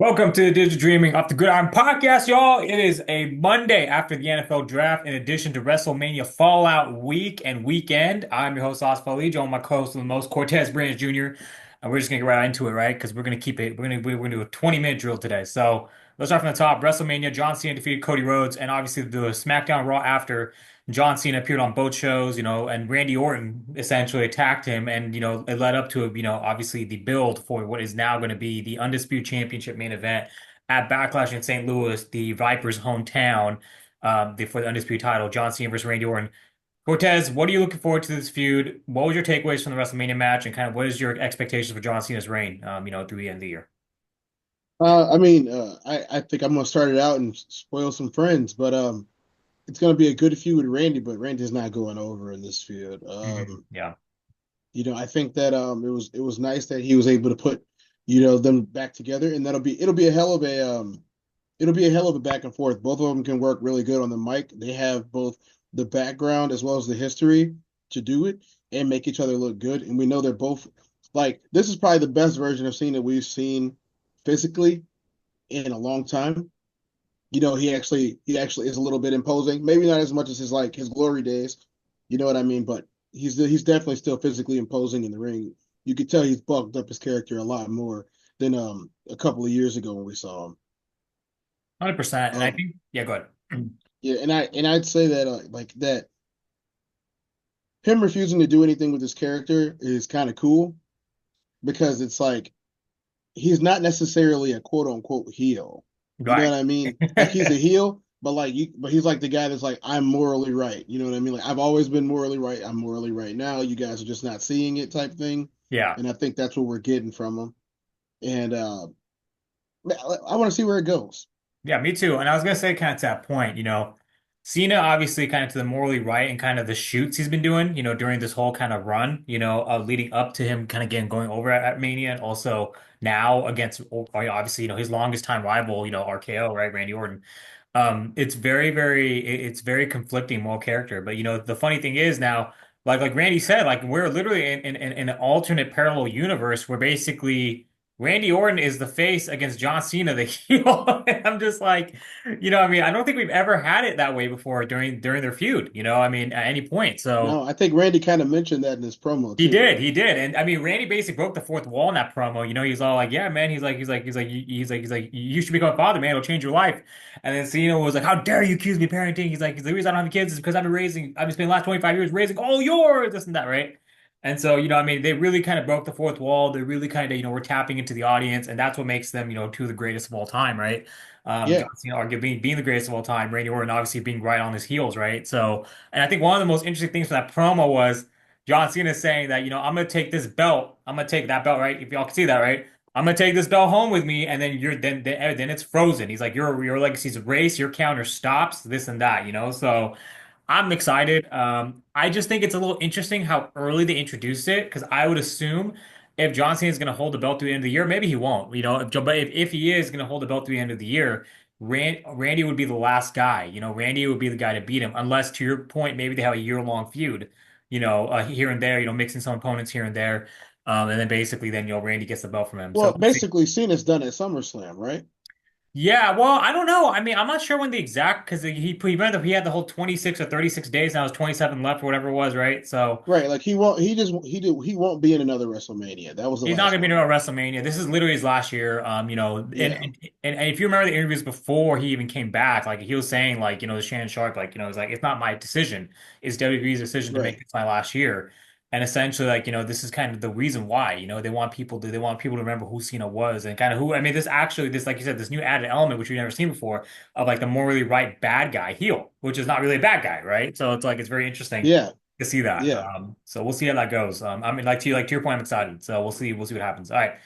Welcome to the Digital Dreaming Off the Gridiron podcast, y'all. It is a Monday after the NFL draft, in addition to WrestleMania Fallout week and weekend. I'm your host, Oscar Lee, joined by my co-host of the most, Cortez Brands Jr. And we're just gonna get right into it, right? Because we're gonna keep it. We're gonna do a 20-minute drill today. So let's start from the top. WrestleMania, John Cena defeated Cody Rhodes, and obviously the SmackDown Raw after. John Cena appeared on both shows, and Randy Orton essentially attacked him, and it led up to obviously the build for what is now going to be the Undisputed Championship main event at Backlash in St. Louis, the Vipers' hometown, for the Undisputed title, John Cena versus Randy Orton. Cortez, what are you looking forward to this feud? What was your takeaways from the WrestleMania match, and kind of what is your expectations for John Cena's reign, through the end of the year? I think I'm gonna start it out and spoil some friends, but it's gonna be a good feud with Randy, but Randy's not going over in this feud. Yeah. I think that it was nice that he was able to put them back together, and it'll be a hell of a back and forth. Both of them can work really good on the mic. They have both the background as well as the history to do it and make each other look good. And we know they're both like this is probably the best version of Cena we've seen physically in a long time. He actually is a little bit imposing. Maybe not as much as his glory days. You know what I mean? But he's definitely still physically imposing in the ring. You could tell he's bulked up his character a lot more than a couple of years ago when we saw him. 100%. And I Um think, yeah, go ahead. yeah, and I'd say that like that him refusing to do anything with his character is kind of cool because it's like he's not necessarily a quote unquote heel. You know Right. what I mean? Like he's a heel, but he's like the guy that's like, I'm morally right. You know what I mean? Like I've always been morally right. I'm morally right now. You guys are just not seeing it type thing. Yeah. And I think that's what we're getting from him. And I want to see where it goes. Yeah, me too. And I was gonna say kind of to that point, Cena obviously kind of to the morally right and kind of the shoots he's been doing, during this whole kind of run, leading up to him kind of getting going over at Mania and also now against obviously, his longest time rival, RKO, right, Randy Orton. It's it's very conflicting moral character. But the funny thing is now, like Randy said, like we're literally in an alternate parallel universe where basically Randy Orton is the face against John Cena, the heel. And I'm just like, what I mean, I don't think we've ever had it that way before during their feud, I mean, at any point. So No, I think Randy kind of mentioned that in his promo too. he did. And I mean, Randy basically broke the fourth wall in that promo. He's all like, yeah, man, he's like, you should become a father, man, it'll change your life. And then Cena was like, how dare you accuse me of parenting? The reason I don't have kids is because I've been spending the last 25 years raising all yours, this and that, right? And so, I mean, they really kind of broke the fourth wall. They really kind of, were tapping into the audience, and that's what makes them, two of the greatest of all time, right? Yeah, John Cena arguably being the greatest of all time, Randy Orton obviously being right on his heels, right? So, and I think one of the most interesting things from that promo was John Cena is saying that, I'm gonna take this belt, I'm gonna take that belt, right? If y'all can see that, right? I'm gonna take this belt home with me, and then then it's frozen. He's like, your legacy's erased, your counter stops, this and that, So I'm excited. I just think it's a little interesting how early they introduced it because I would assume if John Cena is going to hold the belt through the end of the year, maybe he won't. But if he is going to hold the belt through the end of the year, Randy would be the last guy. Randy would be the guy to beat him, unless to your point, maybe they have a year-long feud. Here and there. Mixing some opponents here and there, and then basically then Randy gets the belt from him. So well, basically Cena's done at SummerSlam, right? yeah, well, I don't know. I mean, I'm not sure when the exact because he had the whole 26 or 36 days. Now it's 27 left or whatever it was, right? So Right, like he won't be in another WrestleMania. That was the he's not last gonna be one, near right? WrestleMania. This is literally his last year. Yeah, And if you remember the interviews before he even came back, like he was saying, like to Shannon Sharp, like it's like it's not my decision. It's WWE's decision to make right. this my last year. And essentially, like this is kind of the reason why. They want people to remember who Cena was and kind of who. I mean, this like you said, this new added element which we've never seen before of like the morally right bad guy heel, which is not really a bad guy, right? So it's like it's very interesting Yeah, to see that. yeah. So we'll see how that goes. I mean, like to your point, I'm excited. So we'll see what happens. All right.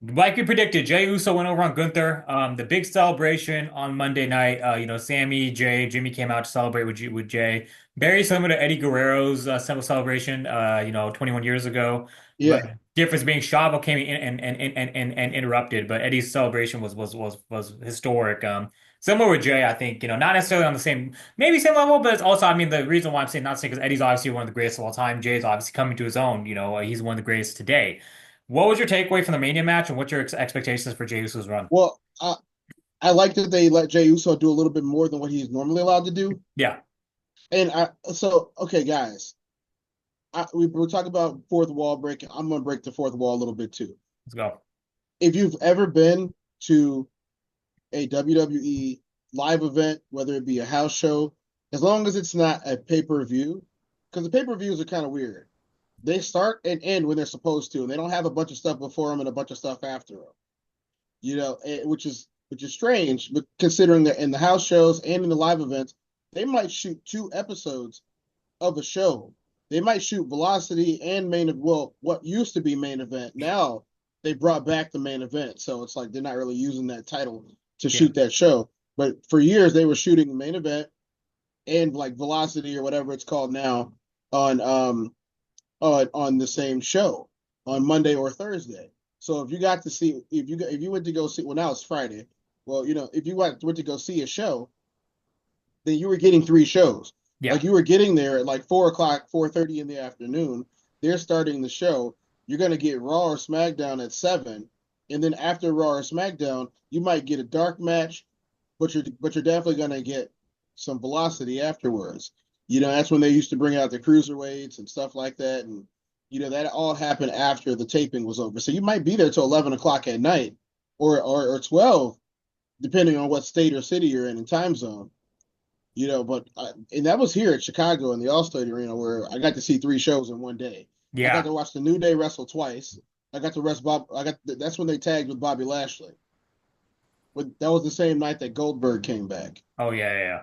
Like we predicted, Jey Uso went over on Gunther. The big celebration on Monday night. Sammy, Jay, Jimmy came out to celebrate with Jay. Very similar to Eddie Guerrero's celebration. 21 years ago. But Yeah. difference being Chavo came in and interrupted. But Eddie's celebration was historic. Similar with Jay, I think. Not necessarily on the same, maybe same level, but it's also, I mean, the reason why I'm saying not saying because Eddie's obviously one of the greatest of all time. Jay's obviously coming to his own. He's one of the greatest today. What was your takeaway from the Mania match, and what's your expectations for Jey Uso's run? Well, I like that they let Jey Uso do a little bit more than what he's normally allowed to do. Yeah, And so okay, guys, we're talking about fourth wall breaking. I'm gonna break the fourth wall a little bit too. let's go. If you've ever been to a WWE live event, whether it be a house show, as long as it's not a pay-per-view, because the pay-per-views are kind of weird. They start and end when they're supposed to, and they don't have a bunch of stuff before them and a bunch of stuff after them. Which is strange, but considering that in the house shows and in the live events, they might shoot two episodes of a show. They might shoot Velocity and what used to be main event. Now they brought back the main event, so it's like they're not really using that title to Yeah, shoot that show. But for years they were shooting the main event and like Velocity or whatever it's called now on on the same show on Monday or Thursday. So if you got to see if you went to go see well now it's Friday. Well, if you went to go see a show, then you were getting three shows. yeah, Like you were getting there at like 4 o'clock, 4:30 in the afternoon. They're starting the show. You're gonna get Raw or SmackDown at 7, and then after Raw or SmackDown, you might get a dark match, but you're definitely gonna get some Velocity afterwards. That's when they used to bring out the cruiserweights and stuff like that, and that all happened after the taping was over. So you might be there till 11 o'clock at night, or 12, depending on what state or city you're in time zone. And that was here at Chicago in the Allstate Arena where I got to see three shows in one day. I got yeah. to watch the New Day wrestle twice. I got to rest Bob. That's when they tagged with Bobby Lashley. But that was the same night that Goldberg came back. Oh yeah, yeah, yeah.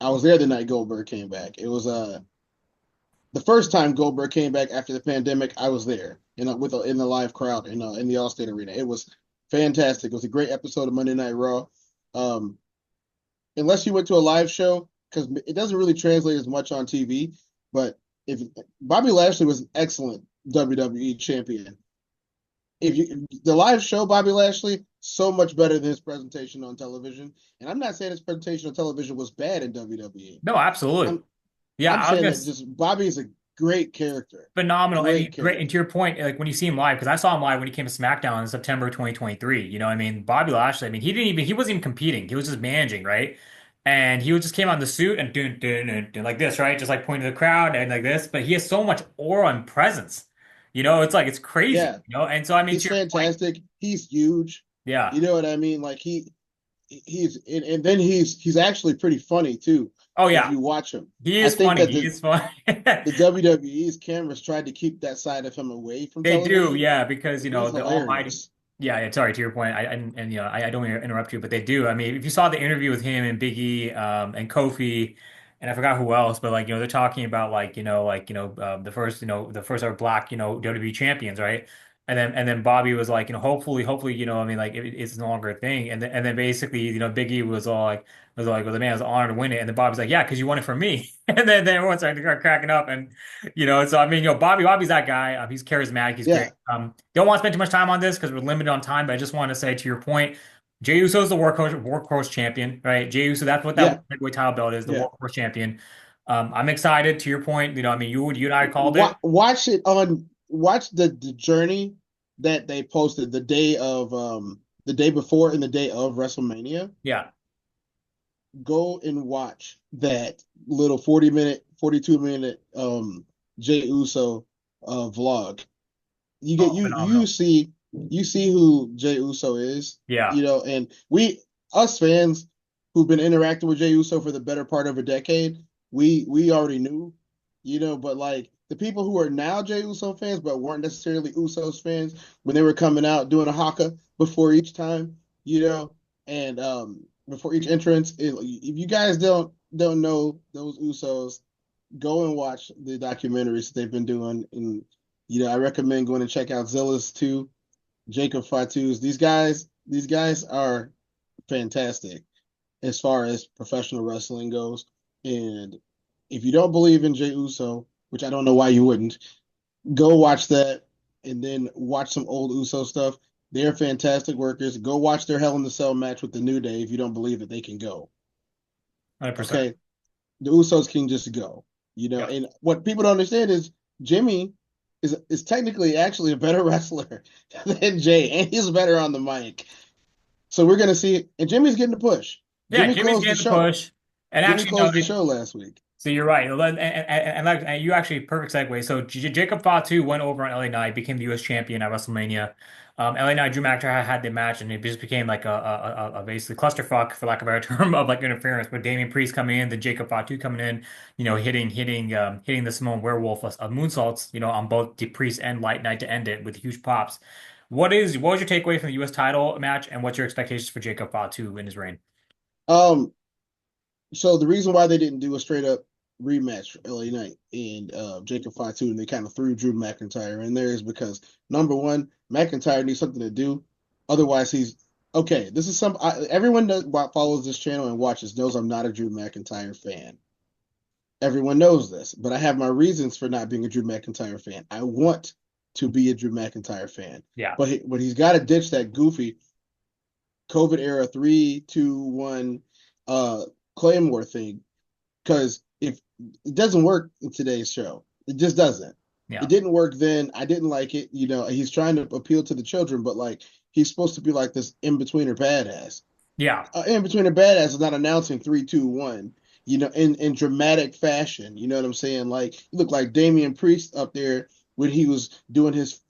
I was there the night Goldberg came back. It was the first time Goldberg came back after the pandemic. I was there in the live crowd in the Allstate Arena. It was fantastic. It was a great episode of Monday Night Raw. Um, Unless you went to a live show, because it doesn't really translate as much on TV. But if Bobby Lashley was an excellent WWE champion, if you the live show Bobby Lashley so much better than his presentation on television. And I'm not saying his presentation on television was bad in WWE. No, absolutely. I'm Yeah, I'm I was saying gonna that just Bobby is a great character, phenomenal and great he's great. And to character. your point, like when you see him live, because I saw him live when he came to SmackDown in September 2023. You know, I mean, Bobby Lashley. I mean, he wasn't even competing. He was just managing, right? And he just came on the suit and doing like this, right? Just like pointing to the crowd and like this. But he has so much aura and presence. You know, it's like it's crazy. Yeah, You know, and so I mean, he's to your point, fantastic. He's huge. yeah. You know what I mean? Like and then he's actually pretty funny too Oh if yeah, you watch him. he I is think funny. that He is funny. the WWE's cameras tried to keep that side of him away from They do, television, yeah, because but you he's know the Almighty. hilarious. Yeah, yeah. Sorry to your point. And you know I don't mean to interrupt you, but they do. I mean, if you saw the interview with him and Big E, and Kofi, and I forgot who else, but like they're talking about the first ever black WWE champions, right? And then Bobby was like hopefully I mean like it's no longer a thing, and then basically Big E was like well the man was honored to win it, and then Bobby's like yeah because you won it for me, and then everyone started cracking up and. So I mean, Bobby's that guy. He's charismatic. He's great. Yeah, Don't want to spend too much time on this because we're limited on time. But I just want to say to your point, Jey Uso is the workhorse champion, right? Jey Uso, that's what that yeah, heavyweight title belt is, the yeah. workhorse champion. I'm excited. To your point, I mean, you and I called it. Watch the journey that they posted the day before and the day of WrestleMania. Yeah. Go and watch that little 40-minute, 42-minute Jey Uso vlog. You get Oh, you phenomenal. you see who Jey Uso is, Yeah. and us fans who've been interacting with Jey Uso for the better part of a decade, we already knew, but like the people who are now Jey Uso fans but weren't necessarily Usos fans when they were coming out doing a haka before each time, and before each entrance, if you guys don't know those Usos, go and watch the documentaries they've been doing. And I recommend going and check out Zilla's too, Jacob Fatu's. These guys are fantastic as far as professional wrestling goes. And if you don't believe in Jey Uso, which I don't know why you wouldn't, go watch that and then watch some old Uso stuff. They're fantastic workers. Go watch their Hell in the Cell match with the New Day if you don't believe that they can go. 100%. Okay, the Usos can just go. Yeah. And what people don't understand is Jimmy is technically actually a better wrestler than Jay, and he's better on the mic. So we're gonna see it. And Jimmy's getting the push. Yeah, Jimmy Jimmy's closed the getting the show. push. And Jimmy actually, no, closed the show last week. so you're right, and you actually perfect segue. So Jacob Fatu went over on LA Knight, became the U.S. champion at WrestleMania. LA Knight, Drew McIntyre had the match, and it just became like a basically clusterfuck, for lack of a better term, of like interference. With Damian Priest coming in, then Jacob Fatu coming in, hitting the Samoan Werewolf of moonsaults, on both the Priest and Light Knight to end it with huge pops. What was your takeaway from the U.S. title match, and what's your expectations for Jacob Fatu in his reign? Um, so the reason why they didn't do a straight up rematch for LA Knight and Jacob Fatu, and they kind of threw Drew McIntyre in there, is because number one, McIntyre needs something to do. Otherwise, he's okay. This is everyone that follows this channel and watches knows I'm not a Drew McIntyre fan. Everyone knows this, but I have my reasons for not being a Drew McIntyre fan. I want to be a Drew McIntyre fan, Yeah, but he's got to ditch that goofy COVID era 3, 2, 1 uh Claymore thing, because if it doesn't work in today's show, it just doesn't. It yeah, didn't work then. I didn't like it. He's trying to appeal to the children, but like he's supposed to be like this in betweener badass. yeah, In between the badass is not announcing 3, 2, 1, in dramatic fashion. You know what I'm saying? Like, you look like Damian Priest up there when he was doing his,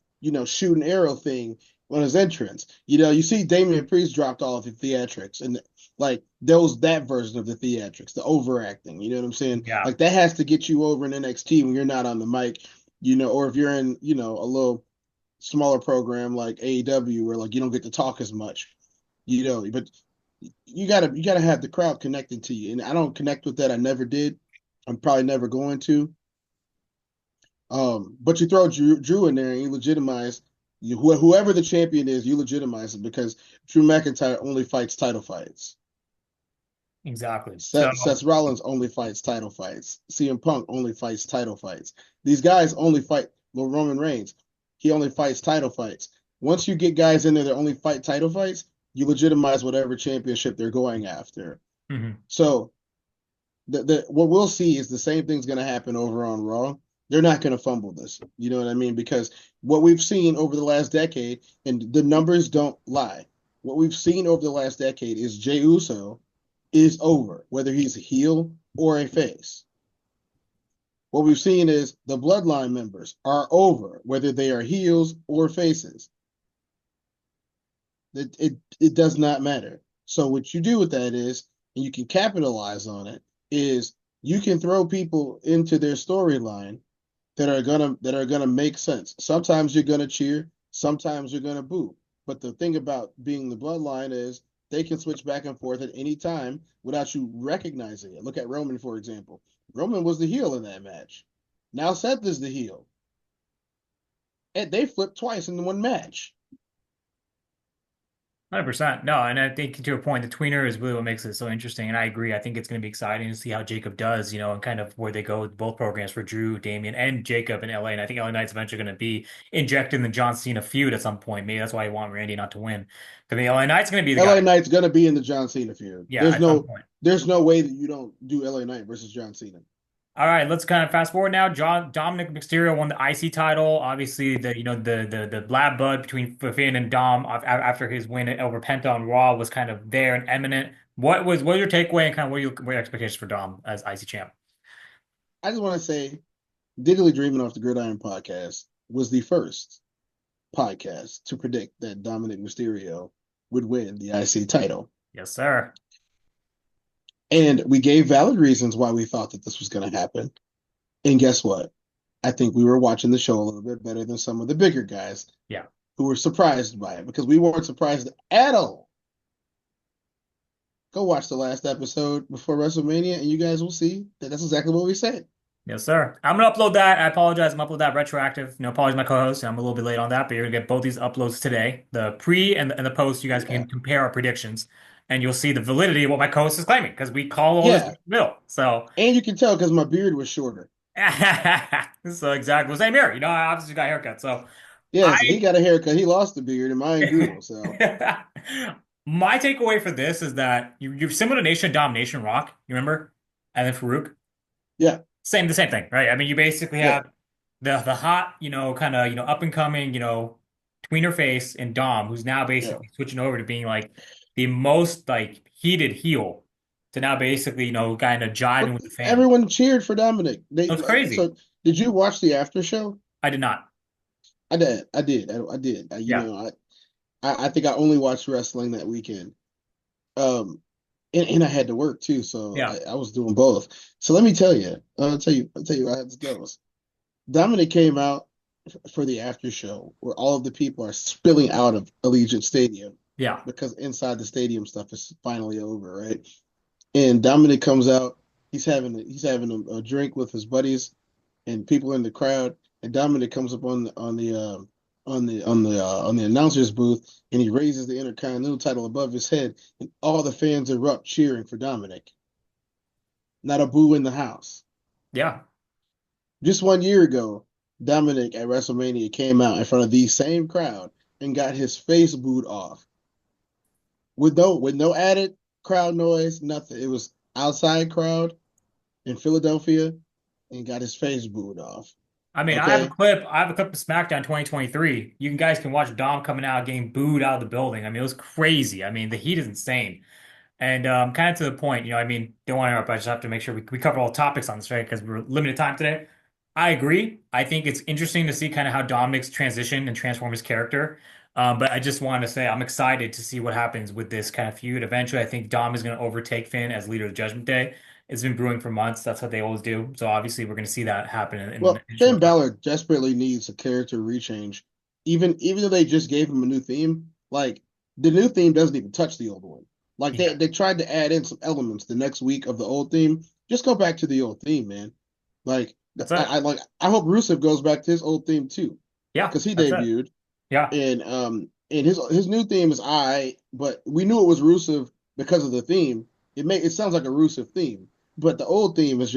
shoot and arrow thing on his entrance. You see Damian Priest dropped all of the theatrics, and like there was that version of the theatrics, the overacting. You know what I'm saying? yeah. Like that has to get you over in NXT when you're not on the mic, or if you're in, a little smaller program like AEW where like you don't get to talk as much, but you gotta have the crowd connected to you, and I don't connect with that. I never did. I'm probably never going to. But you throw Drew in there and you legitimize whoever the champion is. You legitimize it because Drew McIntyre only fights title fights. Exactly. So, Seth Rollins only fights title fights. CM Punk only fights title fights. These guys only fight. Well, Roman Reigns, he only fights title fights. Once you get guys in there that only fight title fights, you legitimize whatever championship they're going after. mhm. So what we'll see is the same thing's going to happen over on Raw. They're not going to fumble this. You know what I mean? Because what we've seen over the last decade, and the numbers don't lie, what we've seen over the last decade is Jey Uso is over, whether he's a heel or a face. What we've seen is the bloodline members are over, whether they are heels or faces. It does not matter. So what you do with that is, and you can capitalize on it, is you can throw people into their storyline that are gonna make sense. Sometimes you're gonna cheer, sometimes you're gonna boo. But the thing about being the bloodline is they can switch back and forth at any time without you recognizing it. Look at Roman, for example. Roman was the heel in that match. Now Seth is the heel. And they flipped twice in one match. 100%. No, and I think to a point, the tweener is really what makes it so interesting. And I agree. I think it's going to be exciting to see how Jacob does, and kind of where they go with both programs for Drew, Damian, and Jacob in LA. And I think LA Knight's eventually going to be injected in the John Cena feud at some point. Maybe that's why I want Randy not to win. Because the LA Knight's going to be the LA guy. Knight's gonna be in the John Cena feud. Yeah, There's at some no point. there's no way that you don't do LA Knight versus John Cena. All right, let's kind of fast forward now. Dominic Mysterio won the IC title. Obviously, the blab bud between Finn and Dom after his win over Penta on Raw was kind of there and imminent. What was your takeaway and kind of what are your expectations for Dom as IC champ? I just want to say, Diggly Dreaming off the Gridiron podcast was the first podcast to predict that Dominic Mysterio would win the IC title. Yes, sir. And we gave valid reasons why we thought that this was going to happen. And guess what? I think we were watching the show a little bit better than some of the bigger guys Yeah. who were surprised by it because we weren't surprised at all. Go watch the last episode before WrestleMania and you guys will see that that's exactly what we said. Yes, sir. I'm gonna upload that. I apologize. I'm gonna upload that retroactive. Apologize to my co-host. I'm a little bit late on that, but you're gonna get both these uploads today. The pre and the post. You guys Yeah. can compare our predictions, and you'll see the validity of what my co-host is claiming because we call all this in Yeah. the middle. So, And you can tell because my beard was shorter. so exactly. Well, same here. I obviously got a haircut. So, Yes, he I got a haircut. He lost the beard and mine grew. So my takeaway for this is that you're similar to Nation of Domination Rock. You remember? And then Farouk. yeah, The same thing, right? I mean, you basically yeah. have the hot, kind of, up and coming, tweener face and Dom, who's now Yeah. basically switching over to being like the most like heated heel to now basically, kind of jiving But with the fans. everyone cheered for Dominic. It They was crazy. so did you watch the after show? I did not. I did. I did. I did. Yeah. I think I only watched wrestling that weekend. Um, and I had to work too, so Yeah. I was doing both. So let me tell you, I'll tell you how this goes. Dominic came out for the after show where all of the people are spilling out of Allegiant Stadium Yeah. because inside the stadium stuff is finally over, right? And Dominic comes out. He's having a drink with his buddies and people in the crowd. And Dominic comes up on the announcer's booth and he raises the Intercontinental title above his head, and all the fans erupt cheering for Dominic. Not a boo in the house. Yeah. Just 1 year ago, Dominic at WrestleMania came out in front of the same crowd and got his face booed off with no added crowd noise, nothing. It was outside crowd in Philadelphia and got his face booed off. I mean, I have a Okay. clip. I have a clip of SmackDown 2023. You guys can watch Dom coming out, getting booed out of the building. I mean, it was crazy. I mean, the heat is insane. And kind of to the point, I mean, don't want to interrupt, but I just have to make sure we cover all topics on this, right? Because we're limited time today. I agree. I think it's interesting to see kind of how Dominic's transition and transform his character. But I just wanted to say I'm excited to see what happens with this kind of feud. Eventually, I think Dom is going to overtake Finn as leader of the Judgment Day. It's been brewing for months. That's what they always do. So obviously, we're going to see that happen Well, in Finn short time. Balor desperately needs a character rechange. Even though they just gave him a new theme, like the new theme doesn't even touch the old one. Like Yeah, they tried to add in some elements the next week of the old theme. Just go back to the old theme, man. Like that's it. I hope Rusev goes back to his old theme too, Yeah, because he that's it. debuted Yeah, and his new theme is I, but we knew it was Rusev because of the theme. It sounds like a Rusev theme, but the old theme was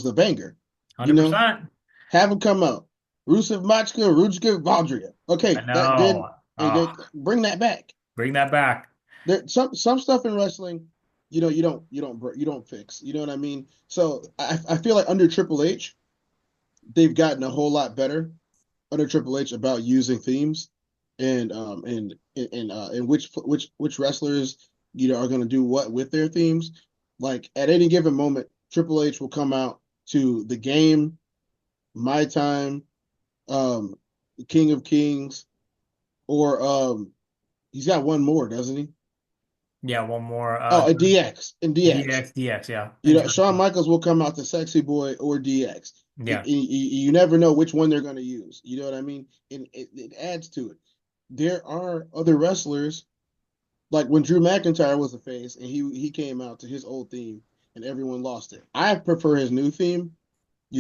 the banger, you know. 100%. Have him come out. Rusev Machka, Rujka Valdria. I Okay, that good. know. Hey, Oh, bring that back. bring that back. There some stuff in wrestling, you don't fix. You know what I mean? So I feel like under Triple H, they've gotten a whole lot better under Triple H about using themes and which wrestlers are going to do what with their themes. Like at any given moment, Triple H will come out to the game, My Time, um, King of Kings, or he's got one more, doesn't he? Yeah, one more. Oh, a DX and DX. DX, yeah. Shawn Interesting. Michaels will come out to Sexy Boy or DX. Yeah, You never know which one they're going to use. You know what I mean? And it adds to it. There are other wrestlers like when Drew McIntyre was a face and he came out to his old theme and everyone lost it. I prefer his new theme.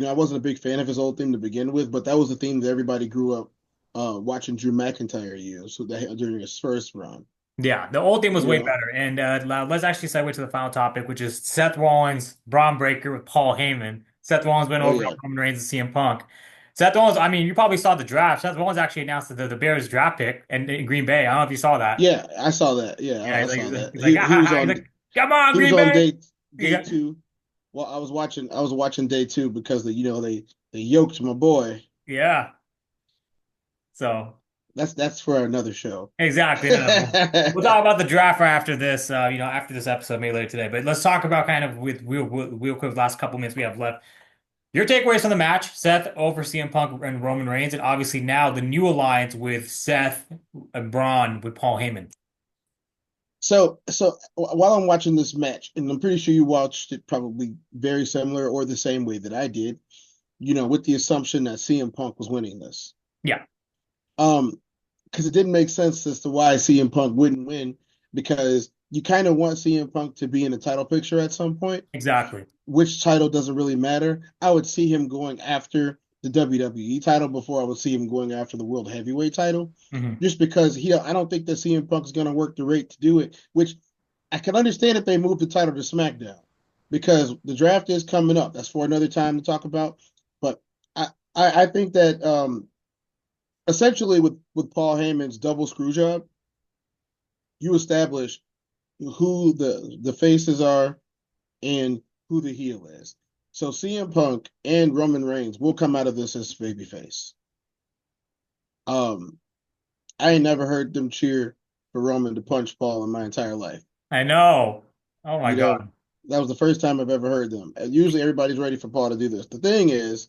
I wasn't a big fan of his old theme to begin with, but that was the theme that everybody grew up watching Drew McIntyre use during his first run. yeah. The old theme was You way know, better. And let's actually segue to the final topic, which is Seth Rollins, Braun Breaker with Paul Heyman. Seth Rollins went oh over yeah, Roman Reigns and CM Punk. Seth Rollins, I mean, you probably saw the draft. Seth Rollins actually announced the Bears draft pick in Green Bay. I don't know if you saw that. yeah, I saw that. Yeah, Yeah, I saw that. he's like, ah, He ha, was ha. He's on like, come on, he was Green on Bay. day Yeah. two. Well, I was watching day two because they yoked my boy. Yeah. So That's for another show. exactly. No, no. We'll talk about the draft right after this, after this episode, maybe later today. But let's talk about kind of with real quick, last couple minutes we have left. Your takeaways from the match: Seth over CM Punk and Roman Reigns, and obviously now the new alliance with Seth and Braun with Paul Heyman. So while I'm watching this match, and I'm pretty sure you watched it probably very similar or the same way that I did, with the assumption that CM Punk was winning this. Yeah, Um, because it didn't make sense as to why CM Punk wouldn't win, because you kind of want CM Punk to be in the title picture at some point. exactly. Which title doesn't really matter. I would see him going after the WWE title before I would see him going after the World Heavyweight title, Hmm. just because I don't think that CM Punk is going to work the rate to do it. Which I can understand if they move the title to SmackDown, because the draft is coming up. That's for another time to talk about. But I think that essentially with Paul Heyman's double screw job, you establish who the faces are and who the heel is. So CM Punk and Roman Reigns will come out of this as babyface. Um, I ain't never heard them cheer for Roman to punch Paul in my entire life. I know. Oh my You know, God. that was the first time I've ever heard them. And usually everybody's ready for Paul to do this. The thing is,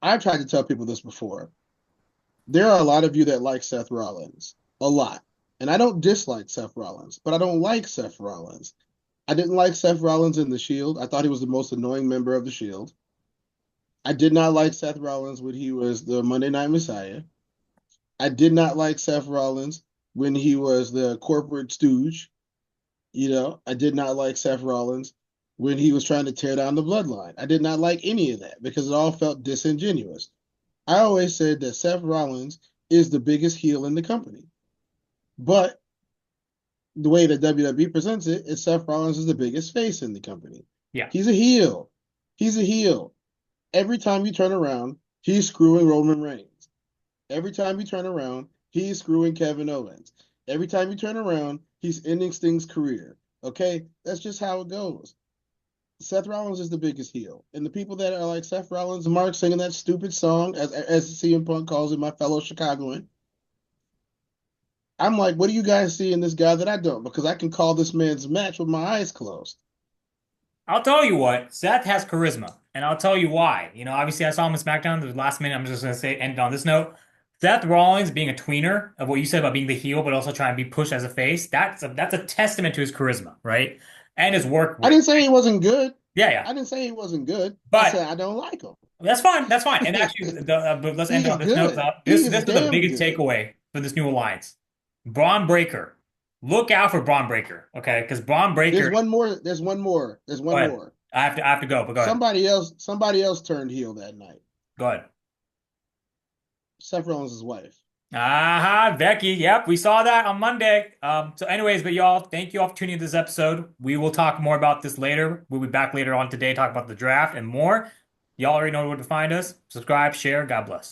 I've tried to tell people this before. There are a lot of you that like Seth Rollins, a lot. And I don't dislike Seth Rollins, but I don't like Seth Rollins. I didn't like Seth Rollins in The Shield. I thought he was the most annoying member of The Shield. I did not like Seth Rollins when he was the Monday Night Messiah. I did not like Seth Rollins when he was the corporate stooge. I did not like Seth Rollins when he was trying to tear down the bloodline. I did not like any of that because it all felt disingenuous. I always said that Seth Rollins is the biggest heel in the company. But the way that WWE presents it is Seth Rollins is the biggest face in the company. Yeah. He's a heel. He's a heel. Every time you turn around, he's screwing Roman Reigns. Every time you turn around, he's screwing Kevin Owens. Every time you turn around, he's ending Sting's career. Okay, that's just how it goes. Seth Rollins is the biggest heel, and the people that are like Seth Rollins, Mark singing that stupid song, as CM Punk calls it, my fellow Chicagoan. I'm like, what do you guys see in this guy that I don't? Because I can call this man's match with my eyes closed. I'll tell you what, Seth has charisma, and I'll tell you why. Obviously I saw him in SmackDown the last minute. I'm just gonna say end on this note. Seth Rollins being a tweener of what you said about being the heel, but also trying to be pushed as a face, that's a testament to his charisma, right? And his work I rate. didn't say he wasn't good. Yeah, yeah. I didn't say he wasn't good. I But said I don't like him. that's fine. That's fine. And actually, but let's end He on is this note. good. This He this is is the damn biggest good. takeaway for this new alliance. Braun Breaker. Look out for Braun Breaker, okay? Because Braun There's Breaker. one more. There's one more. There's Go one ahead. more. I have to go, but go ahead. Somebody else turned heel that night. Go ahead. Seth Rollins' wife. Aha, Becky. Yep, we saw that on Monday. So anyways, but y'all, thank you all for tuning in this episode. We will talk more about this later. We'll be back later on today, talk about the draft and more. Y'all already know where to find us. Subscribe, share. God bless.